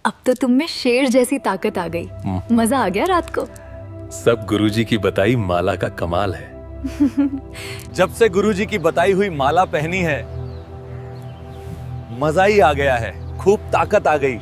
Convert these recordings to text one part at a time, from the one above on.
अब तो तुम में शेर जैसी ताकत आ गई। मजा आ गया रात को। सब गुरुजी की बताई माला का कमाल है। जब से गुरुजी की बताई हुई माला पहनी है, मजा ही आ गया है, खूब ताकत आ गई।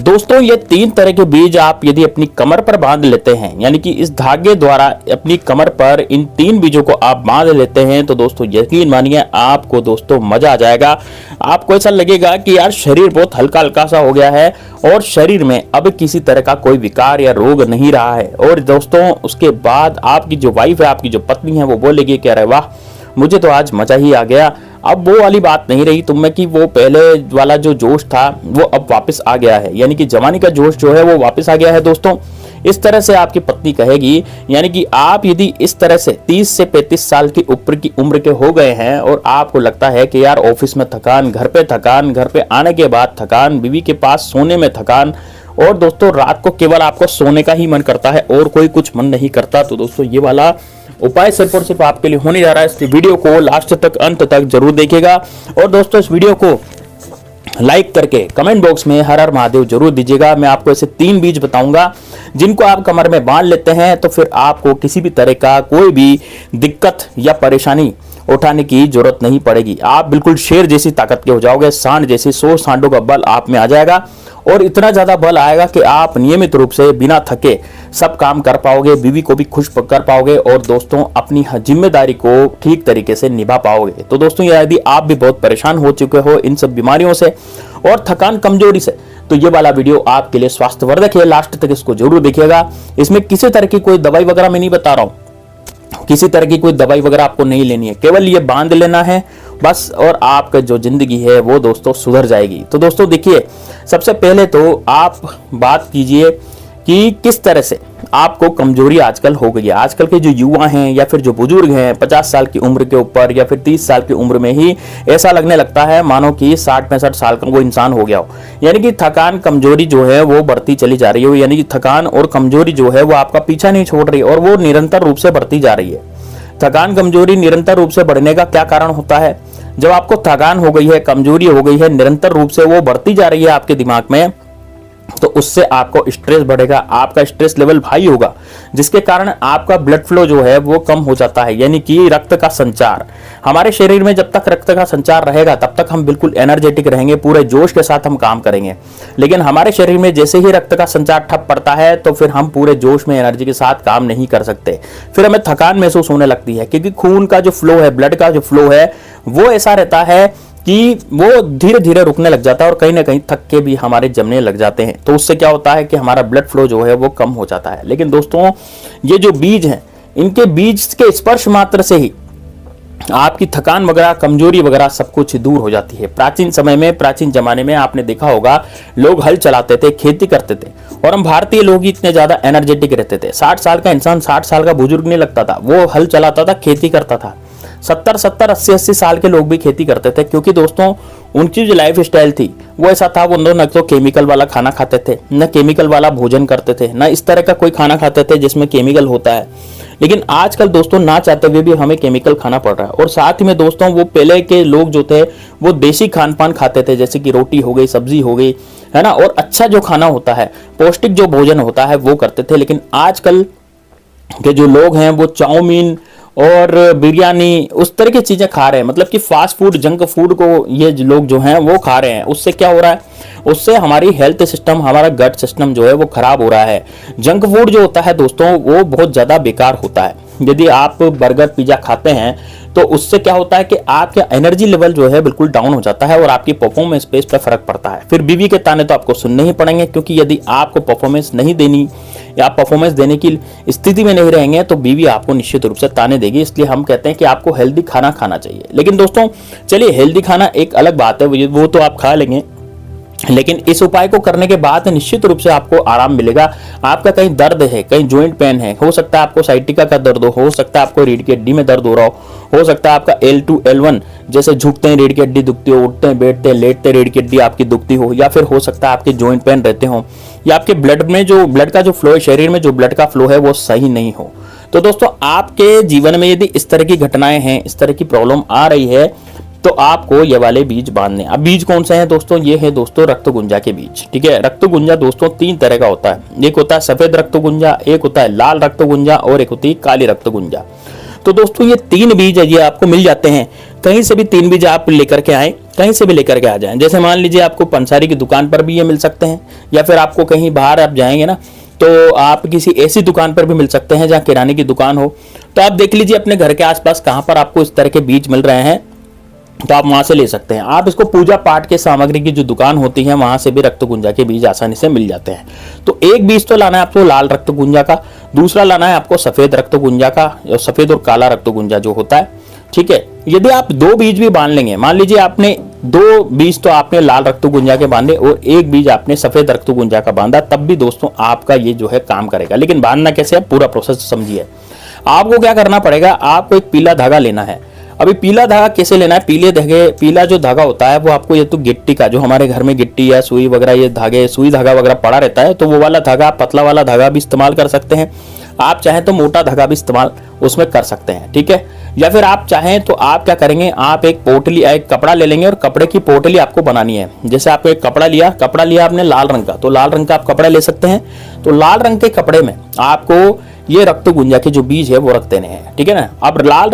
दोस्तों, ये 3 तरह के बीज आप यदि अपनी कमर पर बांध लेते हैं, यानी कि इस धागे द्वारा अपनी कमर पर इन 3 बीजों को आप बांध लेते हैं, तो दोस्तों यकीन मानिए आपको दोस्तों मजा आ जाएगा। आपको ऐसा लगेगा कि यार शरीर बहुत हल्का हल्का सा हो गया है और शरीर में अब किसी तरह का कोई विकार या रोग नहीं रहा है। और दोस्तों उसके बाद आपकी जो वाइफ है, आपकी जो पत्नी है, वो बोलेगी कि अरे वाह, मुझे तो आज मजा ही आ गया। अब वो वाली बात नहीं रही तुम में कि वो पहले वाला जो जोश था वो अब वापस आ गया है, यानी कि जवानी का जोश जो है वो वापस आ गया है। दोस्तों इस तरह से आपकी पत्नी कहेगी, यानी कि आप यदि इस तरह से 30 से 35 साल की ऊपर की उम्र के हो गए हैं और आपको लगता है कि यार ऑफिस में थकान, घर पे आने के बाद थकान, बीवी के पास सोने में थकान, और दोस्तों रात को केवल आपको सोने का ही मन करता है और कोई कुछ मन नहीं करता, तो दोस्तों ये वाला उपाय सिर्फ और सिर्फ आपके लिए होने जा रहा है। इस वीडियो को लास्ट तक, अंत तक जरूर देखिएगा। और दोस्तों इस वीडियो को लाइक करके कमेंट बॉक्स में हर हर महादेव जरूर दीजिएगा। मैं आपको ऐसे 3 बीज बताऊंगा जिनको आप कमर में बांध लेते हैं तो फिर आपको किसी भी तरह का कोई भी दिक्कत या परेशानी उठाने की जरूरत नहीं पड़ेगी। आप बिल्कुल शेर जैसी ताकत के हो जाओगे, सांड जैसी 100 सांडों का बल आप में आ जाएगा और इतना ज्यादा बल आएगा कि आप नियमित रूप से बिना थके सब काम कर पाओगे, बीवी को भी खुश कर पाओगे और दोस्तों अपनी जिम्मेदारी को ठीक तरीके से निभा पाओगे। तो दोस्तों यदि आप भी बहुत परेशान हो चुके हो इन सब बीमारियों से और थकान कमजोरी से, तो ये वाला वीडियो आपके लिए स्वास्थ्यवर्धक है। लास्ट तक इसको जरूर देखिएगा। इसमें किसी तरह की कोई दवाई वगैरह मैं नहीं बता रहा हूं, किसी तरह की कोई दवाई वगैरह आपको नहीं लेनी है, केवल ये बांध लेना है बस, और आपका जो जिंदगी है वो दोस्तों सुधर जाएगी। तो दोस्तों देखिए, सबसे पहले तो आप बात कीजिए कि किस तरह से आपको कमजोरी आजकल हो गई है। आजकल के जो युवा हैं या फिर जो बुजुर्ग हैं 50 साल की उम्र के ऊपर या फिर 30 साल की उम्र में ही ऐसा लगने लगता है मानो कि 60-65 साल का वो इंसान हो गया हो, यानी कि थकान कमजोरी जो है वो बढ़ती चली जा रही है, यानी कि थकान और कमजोरी जो है वो आपका पीछा नहीं छोड़ रही और वो निरंतर रूप से बढ़ती जा रही है। थकान कमजोरी निरंतर रूप से बढ़ने का क्या कारण होता है? जब आपको थकान हो गई है, कमजोरी हो गई है, निरंतर रूप से वो बढ़ती जा रही है आपके दिमाग में, तो उससे आपको स्ट्रेस बढ़ेगा, आपका स्ट्रेस लेवल हाई होगा, जिसके कारण आपका ब्लड फ्लो जो है वो कम हो जाता है, यानी कि रक्त का संचार। हमारे शरीर में जब तक रक्त का संचार रहेगा तब तक हम बिल्कुल एनर्जेटिक रहेंगे, पूरे जोश के साथ हम काम करेंगे। लेकिन हमारे शरीर में जैसे ही रक्त का संचार ठप पड़ता है तो फिर हम पूरे जोश में एनर्जी के साथ काम नहीं कर सकते, फिर हमें थकान महसूस होने लगती है, क्योंकि खून का जो फ्लो है, ब्लड का जो फ्लो है वो ऐसा रहता है कि वो धीरे धीरे रुकने लग जाता है और कहीं ना कहीं थक के भी हमारे जमने लग जाते हैं। तो उससे क्या होता है कि हमारा ब्लड फ्लो जो है वो कम हो जाता है। लेकिन दोस्तों ये जो बीज हैं, इनके बीज के स्पर्श मात्र से ही आपकी थकान वगैरह, कमजोरी वगैरह सब कुछ दूर हो जाती है। प्राचीन समय में, प्राचीन जमाने में आपने देखा होगा लोग हल चलाते थे, खेती करते थे, और हम भारतीय लोग इतने ज्यादा एनर्जेटिक रहते थे। 60 साल का इंसान 60 साल का बुजुर्ग नहीं लगता था, वो हल चलाता था, खेती करता था। 70-70, 80-80 साल के लोग भी खेती करते थे, क्योंकि दोस्तों उनकी जो लाइफ स्टाइल थी वो ऐसा था, वो न तो केमिकल वाला खाना खाते थे, न केमिकल वाला भोजन करते थे, न इस तरह का कोई खाना खाते थे जिसमें केमिकल होता है। लेकिन आजकल दोस्तों ना चाहते हुए भी हमें केमिकल खाना पड़ रहा है। और साथ ही में दोस्तों वो पहले के लोग जो थे वो देसी खान पान खाते थे, जैसे कि रोटी हो गई, सब्जी हो गई, है ना, और अच्छा जो खाना होता है, पौष्टिक जो भोजन होता है वो करते थे। लेकिन आजकल के जो लोग हैं वो चाउमीन और बिरयानी उस तरह की चीजें खा रहे हैं, मतलब कि फास्ट फूड, जंक फूड को ये लोग जो हैं वो खा रहे हैं। उससे क्या हो रहा है? उससे हमारी हेल्थ सिस्टम, हमारा गट सिस्टम जो है वो खराब हो रहा है। जंक फूड जो होता है दोस्तों वो बहुत ज्यादा बेकार होता है। यदि आप बर्गर पिज्जा खाते हैं तो उससे क्या होता है कि आपका एनर्जी लेवल जो है बिल्कुल डाउन हो जाता है और आपकी परफॉर्मेंस पे इस पर फर्क पड़ता है। फिर बीवी के ताने तो आपको सुनने ही पड़ेंगे, क्योंकि यदि आपको परफॉर्मेंस नहीं देनी या आप परफॉर्मेंस देने की स्थिति में नहीं रहेंगे तो बीवी आपको निश्चित रूप से ताने देगी। इसलिए हम कहते हैं कि आपको हेल्दी खाना खाना चाहिए। लेकिन दोस्तों चलिए, हेल्दी खाना एक अलग बात है, वो तो आप खा लेंगे, लेकिन इस उपाय को करने के बाद निश्चित रूप से आपको आराम मिलेगा। आपका कहीं दर्द है, कहीं जॉइंट पेन है, हो सकता है आपको साइटिका का दर्द हो सकता है आपको रीढ़ की हड्डी में दर्द हो रहा हो सकता है आपका L2 L1 जैसे झुकते हैं रीढ़ की हड्डी दुखती हो, उठते हैं, बैठते हैं, लेटते हैं रीढ़ की हड्डी आपकी दुखती हो, या फिर हो सकता है आपके जॉइंट पेन रहते हो, या आपके ब्लड में जो ब्लड का जो फ्लो है, शरीर में जो ब्लड का फ्लो है वो सही नहीं हो। तो दोस्तों आपके जीवन में यदि इस तरह की घटनाएं हैं, इस तरह की प्रॉब्लम आ रही है तो आपको ये वाले बीज बांधने। अब बीज कौन से हैं दोस्तों? ये है दोस्तों रक्तगुंजा के बीज। ठीक है, रक्तगुंजा दोस्तों 3 तरह का होता है। एक होता है सफेद रक्तगुंजा, एक होता है लाल रक्तगुंजा और एक होती है काली रक्तगुंजा। तो दोस्तों ये 3 बीज है, ये आपको मिल जाते हैं कहीं से भी। 3 बीज आप लेकर के आए, कहीं से भी लेकर के आ जाएं। जैसे मान लीजिए आपको पंसारी की दुकान पर भी ये मिल सकते हैं, या फिर आपको कहीं बाहर आप जाएंगे ना तो आप किसी ऐसी दुकान पर भी मिल सकते हैं जहाँ किराने की दुकान हो। तो आप देख लीजिए अपने घर के आसपास कहाँ पर आपको इस तरह के बीज मिल रहे हैं, तो आप वहां से ले सकते हैं। आप इसको पूजा पाठ के सामग्री की जो दुकान होती है वहां से भी रक्तगुंजा के बीज आसानी से मिल जाते हैं। तो एक बीज तो लाना है आपको लाल रक्तगुंजा का, दूसरा लाना है आपको सफेद रक्तगुंजा का, सफेद और काला रक्तगुंजा जो होता है। ठीक है, यदि आप 2 बीज भी बांध लेंगे, मान लीजिए आपने 2 बीज तो आपने लाल रक्तगुंजा के बांधे और 1 बीज आपने सफेद रक्तगुंजा का बांधा, तब भी दोस्तों आपका ये जो है काम करेगा। लेकिन बांधना कैसे है, पूरा प्रोसेस समझिए। आपको क्या करना पड़ेगा, आपको एक पीला धागा लेना है। अभी पीला धागा कैसे लेना है? पीला जो धागा होता है वो आपको, ये तो गिट्टी का, जो हमारे घर में गिट्टी या सुई वगैरह, ये धागे सुई धागा वगैरह पड़ा रहता है, तो वो वाला धागा, पतला वाला धागा भी इस्तेमाल कर सकते हैं। आप चाहें तो मोटा धागा भी इस्तेमाल उसमें कर सकते हैं। ठीक है, या फिर आप चाहें तो आप क्या करेंगे, आप एक पोटली, एक कपड़ा ले लेंगे और कपड़े की पोटली आपको बनानी है। जैसे आपको एक कपड़ा लिया आपने लाल रंग का, तो लाल रंग का आप कपड़ा ले सकते हैं। तो लाल रंग के कपड़े में आपको ये रक्तगुंजा के जो बीज है वो रख देने हैं। ठीक है ना। अब लाल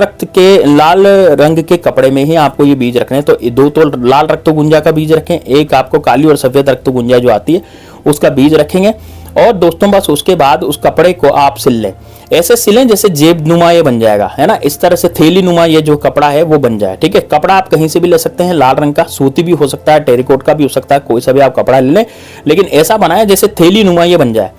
रंग के कपड़े में ही आपको ये बीज रखने हैं। तो 2 तो लाल रक्तगुंजा का बीज रखें, एक आपको काली और सफेद रक्तगुंजा जो आती है उसका बीज रखेंगे। और दोस्तों बस उसके बाद उस कपड़े को आप सिल लें, ऐसे सिलें जैसे जेब नुमा ये बन जाएगा, है ना। इस तरह से थैली नुमा ये जो कपड़ा है वो बन जाए। ठीक है, कपड़ा आप कहीं से भी ले सकते हैं, लाल रंग का, सूती भी हो सकता है, टेरिकोट का भी हो सकता है, कोई सा भी आप कपड़ा ले लें, लेकिन ऐसा बनाए जैसे थैली नुमा ये बन जाए।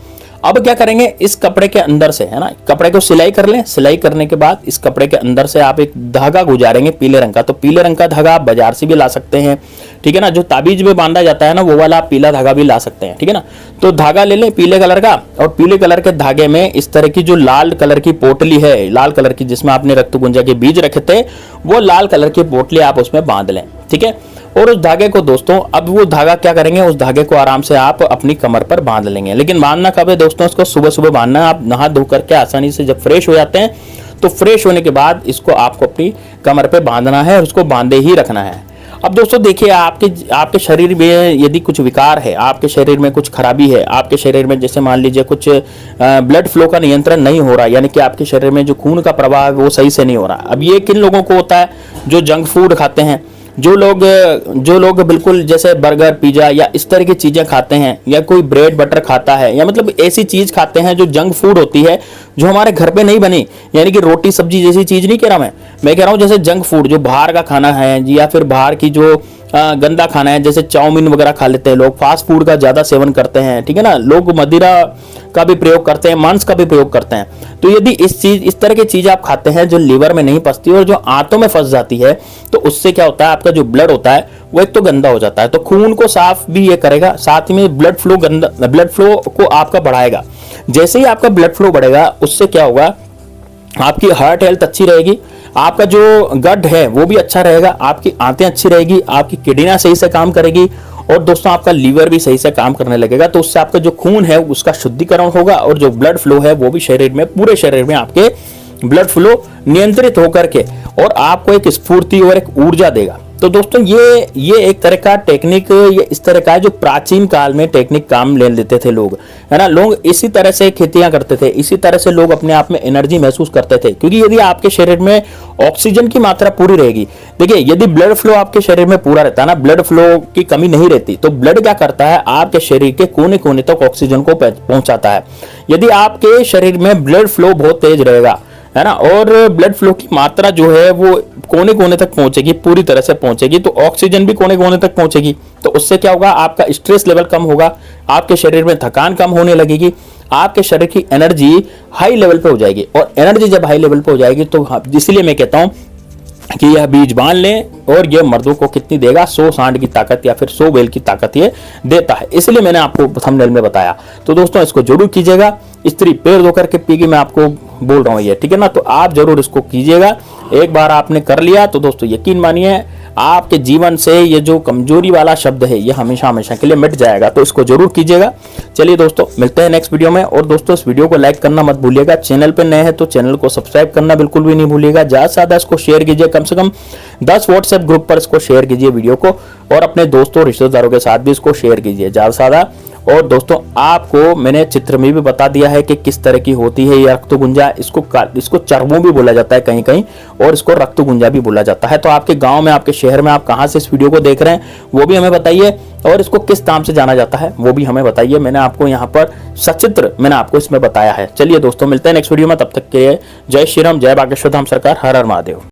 अब क्या करेंगे, इस कपड़े के अंदर से, है ना, कपड़े को सिलाई कर लें। सिलाई करने के बाद इस कपड़े के अंदर से आप एक धागा गुजारेंगे पीले रंग का। तो पीले रंग का धागा आप बाजार से भी ला सकते हैं। ठीक है ना, जो ताबीज में बांधा जाता है ना वो वाला आप पीला धागा भी ला सकते हैं। ठीक है ना, तो धागा ले लें पीले कलर का, और पीले कलर के धागे में इस तरह की जो लाल कलर की पोटली है, लाल कलर की जिसमें आपने रक्तगुंजा के बीज रखे थे, वो लाल कलर की पोटली आप उसमें बांध लें। ठीक है, और उस धागे को दोस्तों, अब वो धागा क्या करेंगे, उस धागे को आराम से आप अपनी कमर पर बांध लेंगे। लेकिन बांधना कब है दोस्तों, इसको सुबह सुबह बांधना है। आप नहा धो करके आसानी से जब फ्रेश हो जाते हैं, तो फ्रेश होने के बाद इसको आपको अपनी कमर पे बांधना है और उसको बांधे ही रखना है। अब दोस्तों देखिए, आपके शरीर में यदि कुछ विकार है, आपके शरीर में कुछ खराबी है, आपके शरीर में जैसे मान लीजिए कुछ ब्लड फ्लो का नियंत्रण नहीं हो रहा, यानी कि आपके शरीर में जो खून का प्रवाह है वो सही से नहीं हो रहा। अब ये किन लोगों को होता है, जो जंक फूड खाते हैं, जो लोग बिल्कुल जैसे बर्गर पिज्जा या इस तरह की चीजें खाते हैं, या कोई ब्रेड बटर खाता है, या मतलब ऐसी चीज खाते हैं जो जंक फूड होती है, जो हमारे घर पे नहीं बनी, यानी कि रोटी सब्जी जैसी चीज नहीं कह रहा मैं कह रहा हूँ जैसे जंक फूड, जो बाहर का खाना है, या फिर बाहर की जो गंदा खाना है, जैसे चाउमीन वगैरह खा लेते हैं लोग, फास्ट फूड का ज्यादा सेवन करते हैं। ठीक है ना, लोग मदिरा का भी प्रयोग करते हैं, मांस का भी प्रयोग करते हैं। तो यदि इस तरह की चीज आप खाते हैं जो लीवर में नहीं पचती और जो आंतों में फंस जाती है, तो उससे क्या होता है, आपका जो ब्लड होता है वो एक तो गंदा हो जाता है, तो खून को साफ भी ये करेगा, साथ में ब्लड फ्लो को आपका बढ़ाएगा। जैसे ही आपका ब्लड फ्लो बढ़ेगा, उससे क्या होगा, आपकी हार्ट हेल्थ अच्छी रहेगी, आपका जो गट है वो भी अच्छा रहेगा, आपकी आंतें अच्छी रहेगी, आपकी किडनियां सही से काम करेगी, और दोस्तों आपका लीवर भी सही से काम करने लगेगा। तो उससे आपका जो खून है उसका शुद्धिकरण होगा, और जो ब्लड फ्लो है वो भी शरीर में, पूरे शरीर में आपके ब्लड फ्लो नियंत्रित होकर के और आपको एक स्फूर्ति और एक ऊर्जा देगा। तो दोस्तों ये एक तरह का टेक्निक, ये इस तरह का है जो प्राचीन काल में टेक्निक काम ले लेते थे लोग, है ना। लोग इसी तरह से खेतियां करते थे, इसी तरह से लोग अपने आप में एनर्जी महसूस करते थे, क्योंकि यदि आपके शरीर में ऑक्सीजन की मात्रा पूरी रहेगी, देखिए यदि ब्लड फ्लो आपके शरीर में पूरा रहता है ना, ब्लड फ्लो की कमी नहीं रहती, तो ब्लड क्या करता है, आपके शरीर के कोने कोने तक ऑक्सीजन को पहुंचाता है। यदि आपके शरीर में ब्लड फ्लो बहुत तेज रहेगा, है ना, और ब्लड फ्लो की मात्रा जो है वो कोने कोने तक पहुंचेगी, पूरी तरह से पहुंचेगी, तो ऑक्सीजन भी कोने कोने तक पहुंचेगी, तो उससे क्या होगा, आपका स्ट्रेस लेवल कम होगा, आपके शरीर में थकान कम होने लगेगी, आपके शरीर की एनर्जी हाई लेवल पे हो जाएगी। और एनर्जी जब हाई लेवल पे हो जाएगी, तो इसलिए मैं कहता हूं कि यह बीज बांध लें, और यह मर्दों को कितनी देगा, 100 सांड की ताकत या फिर 100 बैल की ताकत ये देता है, इसलिए मैंने आपको थंबनेल में बताया। तो दोस्तों इसको जरूर कीजिएगा, स्त्री पैर धो करके पीगी, मैं आपको बोल रहा हूँ ये, ठीक है ना। तो आप जरूर इसको कीजिएगा, एक बार आपने कर लिया तो दोस्तों यकीन मानिए आपके जीवन से ये जो कमजोरी वाला शब्द है ये हमेशा हमेशा के लिए मिट जाएगा। तो इसको जरूर कीजिएगा। चलिए दोस्तों, मिलते हैं नेक्स्ट वीडियो में। और दोस्तों, इस वीडियो को लाइक करना मत भूलिएगा। चैनल पर नए हैं तो चैनल को सब्सक्राइब करना बिल्कुल भी नहीं भूलिएगा। ज्यादा से ज्यादा इसको शेयर कीजिए, कम से कम 10 व्हाट्सएप ग्रुप पर इसको शेयर कीजिए वीडियो को, और अपने दोस्तों रिश्तेदारों के साथ भी इसको शेयर कीजिए ज्यादा से ज्यादा। और दोस्तों, आपको मैंने चित्र में भी बता दिया है कि किस तरह की होती है ये रक्त गुंजा। इसको चर्बों भी बोला जाता है कहीं कहीं, और इसको रक्त गुंजा भी बोला जाता है। तो आपके गांव में, आपके शहर में आप कहां से इस वीडियो को देख रहे हैं वो भी हमें बताइए, और इसको किस नाम से जाना जाता है वो भी हमें बताइए। मैंने आपको यहाँ पर सचित्र मैंने आपको इसमें बताया है। चलिए दोस्तों, मिलते हैं नेक्स्ट वीडियो में। तब तक के जय श्री राम, जय बागेश्वर धाम सरकार, हर हर महादेव।